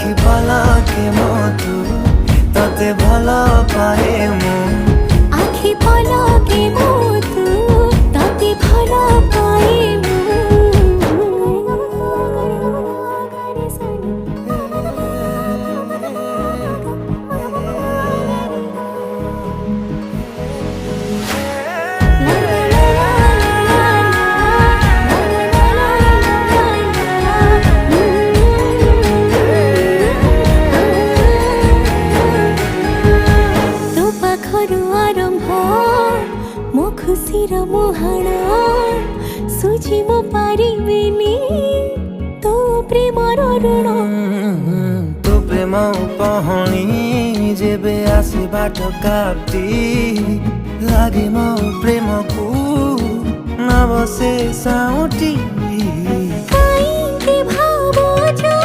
आखि पलके मधु तते भल पाए मु आखि पलके मधु तते भल पाए मो खुशीर मुहाण सुझी मो पारिबिनी तो प्रेमर ऋण तो प्रेम पहणी जेबे आसे बाट काटी लागे मो प्रेम को न बसे साउटी काईके भावो जो